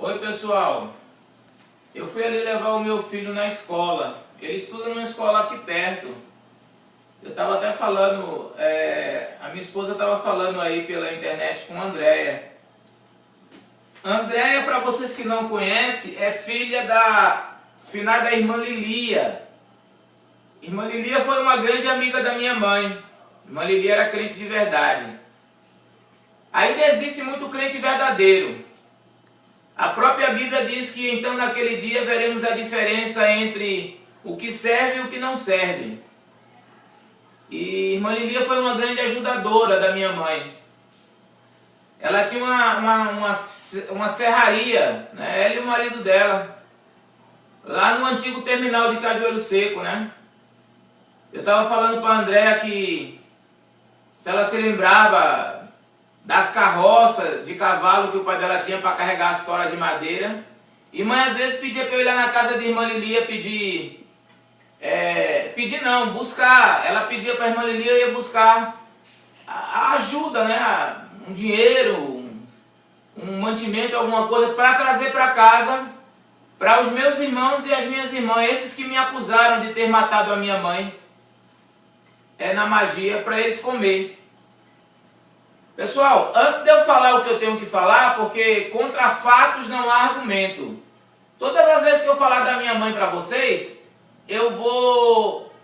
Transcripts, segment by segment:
Oi pessoal, eu fui ali levar o meu filho na escola. Ele estuda numa escola aqui perto. Eu estava até falando, a minha esposa estava falando aí pela internet com a Andréia. Andréia, para vocês que não conhecem, é filha da finada irmã Lilia. Irmã Lilia foi uma grande amiga da minha mãe. Irmã Lilia era crente de verdade. Ainda existe muito crente verdadeiro. A própria Bíblia diz que então naquele dia veremos a diferença entre o que serve e o que não serve. E irmã Lilia foi uma grande ajudadora da minha mãe. Ela tinha uma serraria, né? Ela e o marido dela, lá no antigo terminal de Cajueiro Seco, né? Eu estava falando para a Andréia que se ela se lembrava das carroças de cavalo que o pai dela tinha para carregar as toras de madeira. E mãe às vezes pedia para eu ir lá na casa de irmã Lilia buscar. Ela pedia para a irmã Lilia, eu ia buscar a ajuda, né? Um dinheiro, um mantimento, alguma coisa, para trazer para casa, para os meus irmãos e as minhas irmãs, esses que me acusaram de ter matado a minha mãe na magia, para eles comer. Pessoal, antes de eu falar o que eu tenho que falar, porque contra fatos não há argumento. Todas as vezes que eu falar da minha mãe para vocês, eu vou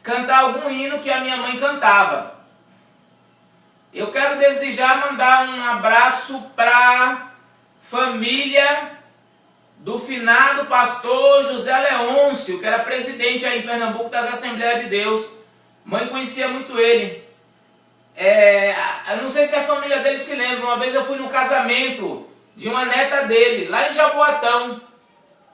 cantar algum hino que a minha mãe cantava. Eu quero desde já mandar um abraço para a família do finado pastor José Leôncio, que era presidente aí em Pernambuco das Assembleias de Deus. Mãe conhecia muito ele. Eu não sei se a família dele se lembra, uma vez eu fui no casamento de uma neta dele, lá em Jaboatão.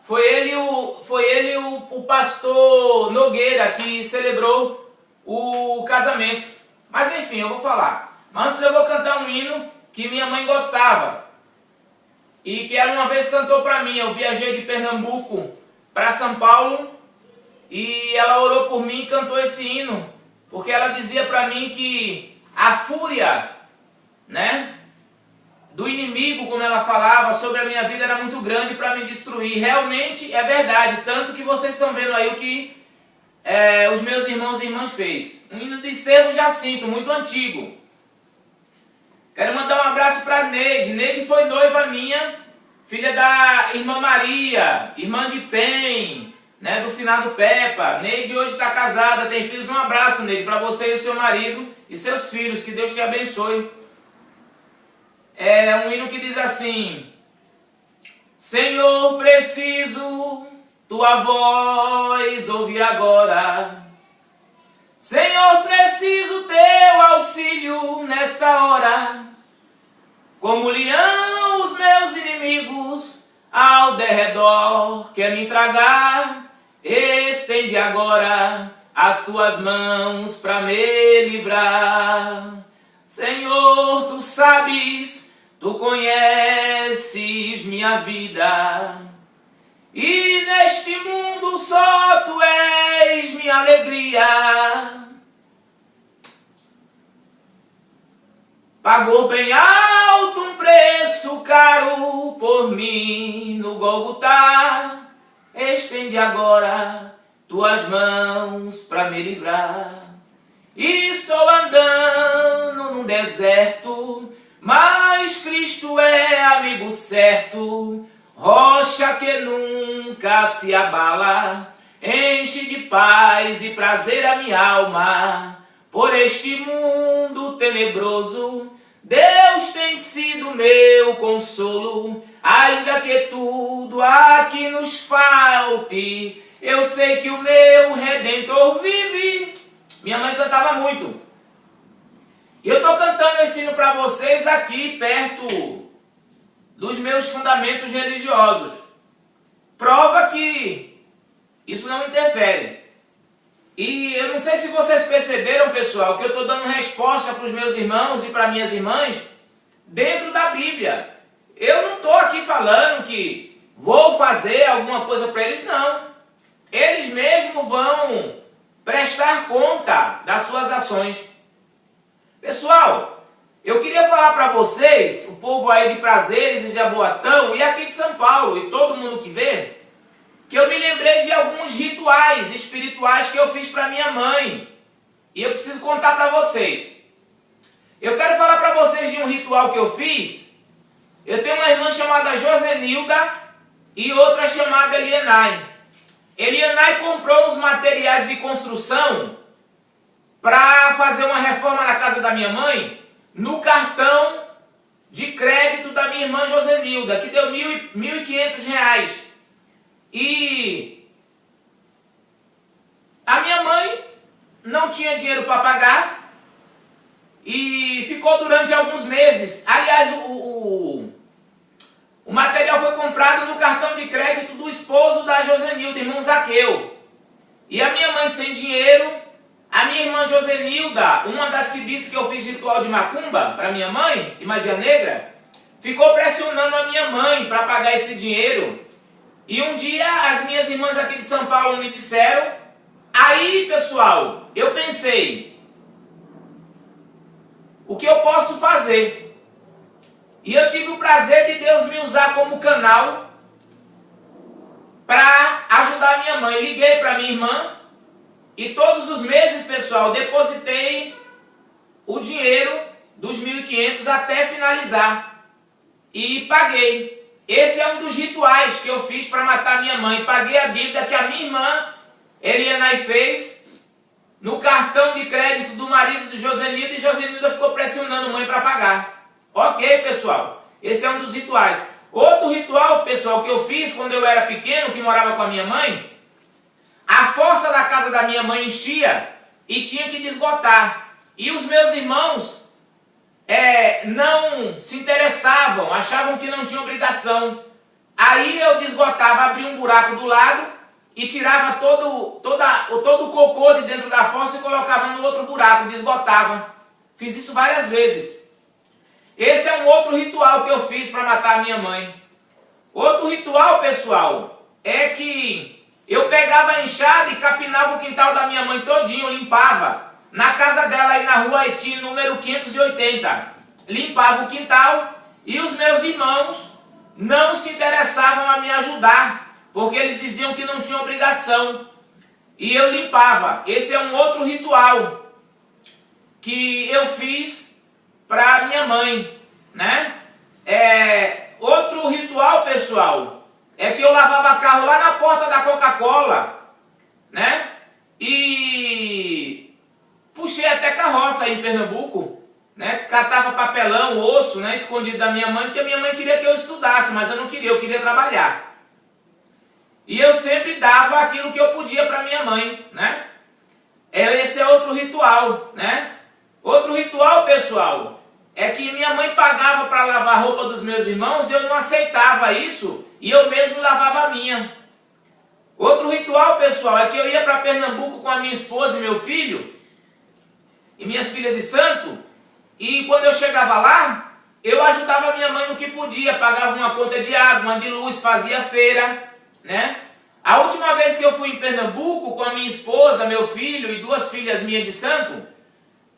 Foi ele o pastor Nogueira que celebrou o casamento. Mas enfim, eu vou falar. Mas antes eu vou cantar um hino que minha mãe gostava. E que ela uma vez cantou para mim. Eu viajei de Pernambuco para São Paulo e ela orou por mim e cantou esse hino. Porque ela dizia para mim que a fúria, né, do inimigo, como ela falava, sobre a minha vida era muito grande para me destruir. Realmente é verdade, tanto que vocês estão vendo aí o que os meus irmãos e irmãs fez. Um hino de Estevão Jacinto, muito antigo. Quero mandar um abraço para Neide. Neide foi noiva minha, filha da irmã Maria, irmã de Pen, né, do finado Pepa. Neide hoje está casada, tem filhos. Um abraço, Neide, para você e o seu marido e seus filhos, que Deus te abençoe. É um hino que diz assim: Senhor, preciso tua voz ouvir agora. Senhor, preciso teu auxílio nesta hora. Como leão os meus inimigos ao derredor quer me tragar, estende agora as tuas mãos para me livrar. Senhor, tu sabes, tu conheces minha vida, e neste mundo só tu és minha alegria. Pagou bem alto um preço caro por mim no Gólgota, estende agora tuas mãos para me livrar. Estou andando num deserto, mas Cristo é amigo certo, rocha que nunca se abala, enche de paz e prazer a minha alma. Por este mundo tenebroso, Deus tem sido meu consolo. Ainda que tudo aqui nos falte, eu sei que o meu Redentor vive. Minha mãe cantava muito. E eu estou cantando esse hino para vocês aqui, perto dos meus fundamentos religiosos. Prova que isso não interfere. E eu não sei se vocês perceberam, pessoal, que eu estou dando resposta para os meus irmãos e para minhas irmãs dentro da Bíblia. Eu não estou aqui falando que vou fazer alguma coisa para eles, não. Eles mesmos vão prestar conta das suas ações. Pessoal, Eu queria falar para vocês, o povo aí de Prazeres e Jaboatão, e aqui de São Paulo, e todo mundo que vê, que eu me lembrei de alguns rituais espirituais que eu fiz para minha mãe. E eu preciso contar para vocês. Eu quero falar para vocês de um ritual que eu fiz. Eu tenho uma irmã chamada Josenilda e outra chamada Elianai. Elianai comprou os materiais de construção para fazer uma reforma na casa da minha mãe no cartão de crédito da minha irmã Josenilda, que deu R$ 1.500. E a minha mãe não tinha dinheiro para pagar e ficou durante alguns meses. Aliás, o material foi comprado no cartão de crédito do esposo da Josenilda, irmão Zaqueu. E a minha mãe sem dinheiro, a minha irmã Josenilda, uma das que disse que eu fiz ritual de macumba para minha mãe, de magia negra, ficou pressionando a minha mãe para pagar esse dinheiro. E um dia as minhas irmãs aqui de São Paulo me disseram, aí pessoal, eu pensei, o que eu posso fazer? E eu tive o prazer de Deus me usar como canal para ajudar a minha mãe. Liguei para minha irmã e todos os meses, pessoal, depositei o dinheiro dos 1.500 até finalizar. E paguei. Esse é um dos rituais que eu fiz para matar minha mãe. Paguei a dívida que a minha irmã Elianai fez no cartão de crédito do marido de Josenilda, e Josenilda ficou pressionando a mãe para pagar. Ok, pessoal, esse é um dos rituais. Outro ritual, pessoal, que eu fiz quando eu era pequeno, que morava com a minha mãe, a fossa da casa da minha mãe enchia e tinha que desgotar. E os meus irmãos não se interessavam, achavam que não tinha obrigação. Aí eu desgotava, abria um buraco do lado e tirava todo o cocô de dentro da fossa e colocava no outro buraco, desgotava. Fiz isso várias vezes. Esse é um outro ritual que eu fiz para matar a minha mãe. Outro ritual, pessoal, é que eu pegava a enxada e capinava o quintal da minha mãe todinho, limpava. Na casa dela aí na rua Haiti, número 580. Limpava o quintal e os meus irmãos não se interessavam a me ajudar, porque eles diziam que não tinham obrigação. E eu limpava. Esse é um outro ritual que eu fiz para minha mãe, né? Outro ritual, pessoal, é que eu lavava carro lá na porta da Coca-Cola, né? E puxei até carroça aí em Pernambuco, né? Catava papelão, osso, né? Escondido da minha mãe, porque a minha mãe queria que eu estudasse, mas eu não queria, eu queria trabalhar. E eu sempre dava aquilo que eu podia para minha mãe, né? Esse é outro ritual, né? Outro ritual, pessoal, é que minha mãe pagava para lavar a roupa dos meus irmãos e eu não aceitava isso e eu mesmo lavava a minha. Outro ritual, pessoal, é que eu ia para Pernambuco com a minha esposa e meu filho e minhas filhas de santo, e quando eu chegava lá, eu ajudava a minha mãe no que podia, pagava uma conta de água, uma de luz, fazia feira, né? A última vez que eu fui em Pernambuco com a minha esposa, meu filho e duas filhas minhas de santo,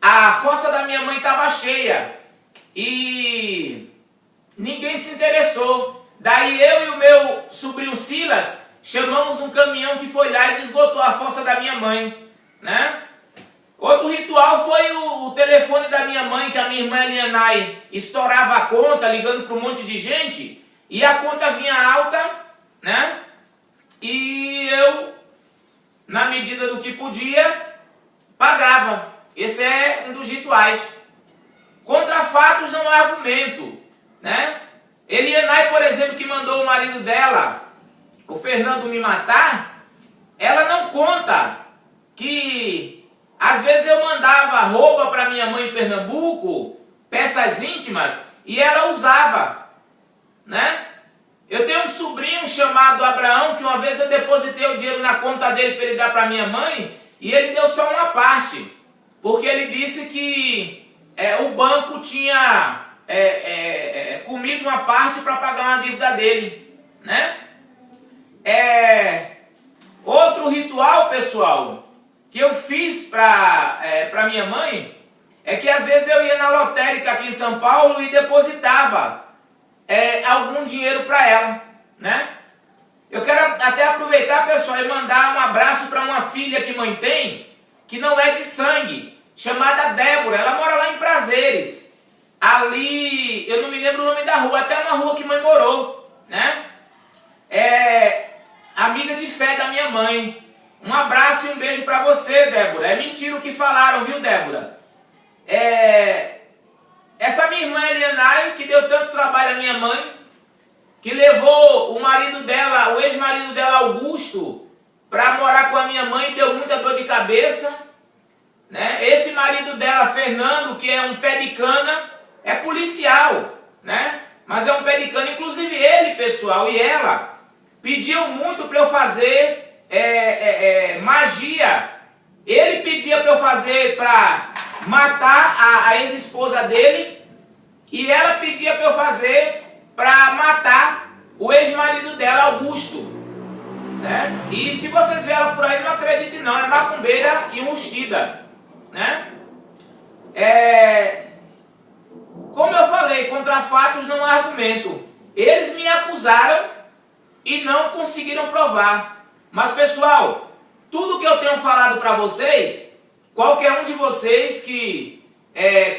a fossa da minha mãe estava cheia e ninguém se interessou. Daí eu e o meu sobrinho Silas chamamos um caminhão que foi lá e esgotou a fossa da minha mãe, né? Outro ritual foi o telefone da minha mãe, que a minha irmã Elianai estourava a conta ligando para um monte de gente e a conta vinha alta, né? E eu, na medida do que podia, pagava. Esse é um dos rituais. Contra fatos não há argumento, né? Elianai, por exemplo, que mandou o marido dela, o Fernando, me matar, ela não conta que às vezes eu mandava roupa para minha mãe em Pernambuco, peças íntimas, e ela usava, né? Eu tenho um sobrinho chamado Abraão, que uma vez eu depositei o dinheiro na conta dele para ele dar para minha mãe, e ele deu só uma parte, porque ele disse que o banco tinha comido uma parte para pagar uma dívida dele, né? Outro ritual, pessoal, que eu fiz para minha mãe, é que às vezes eu ia na lotérica aqui em São Paulo e depositava algum dinheiro para ela, né? Eu quero até aproveitar, pessoal, e mandar um abraço para uma filha que mãe tem, que não é de sangue, chamada Débora. Ela mora lá em Prazeres. Ali, eu não me lembro o nome da rua, até uma rua que mãe morou, né? É amiga de fé da minha mãe. Um abraço e um beijo para você, Débora. É mentira o que falaram, viu, Débora? Essa minha irmã Elianai, que deu tanto trabalho à minha mãe, que levou o marido dela, o ex-marido dela, Augusto, para morar com a minha mãe, deu muita dor de cabeça, né? Esse marido dela, Fernando, que é um pé de cana, é policial, né? Mas é um pé de cana, inclusive ele, pessoal, e ela pediam muito para eu fazer magia. Ele pedia para eu fazer para matar a ex-esposa dele, e ela pedia para eu fazer para matar o ex-marido dela, Augusto, né? E se vocês verem ela por aí, não acreditem não, é macumbeira e ungida, né? Como eu falei, contra fatos não há argumento. Eles me acusaram e não conseguiram provar. Mas pessoal, tudo que eu tenho falado para vocês, qualquer um de vocês que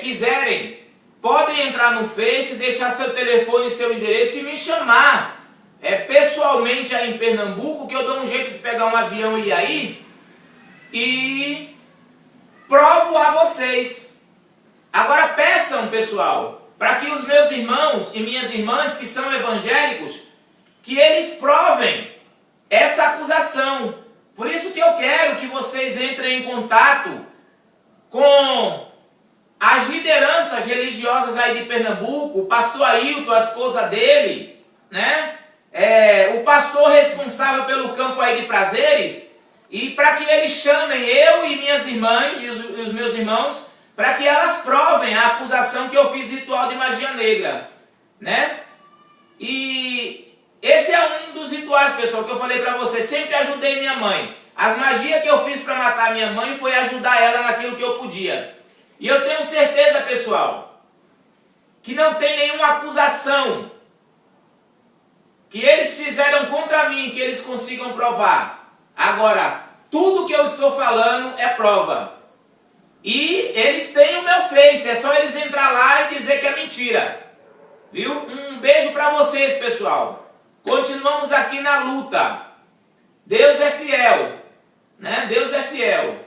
quiserem, podem entrar no Face, deixar seu telefone e seu endereço e me chamar pessoalmente aí em Pernambuco, que eu dou um jeito de pegar um avião e ir aí e provo a vocês. Agora peçam, pessoal, para que os meus irmãos e minhas irmãs que são evangélicos, que eles provem essa acusação. Por isso que eu quero que vocês entrem em contato com as lideranças religiosas aí de Pernambuco, o pastor Ailton, a esposa dele, né? O pastor responsável pelo campo aí de Prazeres, e para que eles chamem eu e minhas irmãs e os meus irmãos, para que elas provem a acusação que eu fiz ritual de magia negra, né? E esse é um dos rituais, pessoal, que eu falei para vocês. Sempre ajudei minha mãe. As magias que eu fiz para matar minha mãe foi ajudar ela naquilo que eu podia. E eu tenho certeza, pessoal, que não tem nenhuma acusação que eles fizeram contra mim que eles consigam provar. Agora, tudo que eu estou falando é prova. E eles têm o meu Face, é só eles entrar lá e dizer que é mentira. Viu? Um beijo para vocês, pessoal. Continuamos aqui na luta. Deus é fiel, né? Deus é fiel.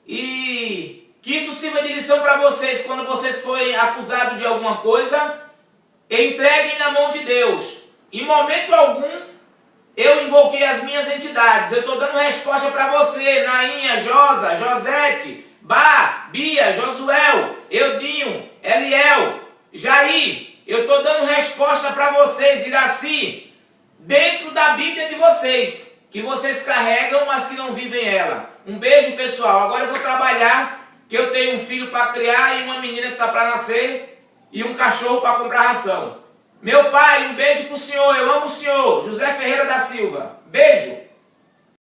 E que isso sirva de lição para vocês. Quando vocês forem acusados de alguma coisa, entreguem na mão de Deus. Em momento algum, eu invoquei as minhas entidades. Eu estou dando resposta para você, Nainha, Josa, Josete, Bá, Bia, Josuel, Eudinho, Eliel, Jair. Eu estou dando resposta para vocês, Iraci, dentro da Bíblia de vocês, que vocês carregam, mas que não vivem ela. Um beijo, pessoal. Agora eu vou trabalhar, que eu tenho um filho para criar e uma menina que está para nascer e um cachorro para comprar ração. Meu pai, um beijo para o senhor. Eu amo o senhor. José Ferreira da Silva. Beijo.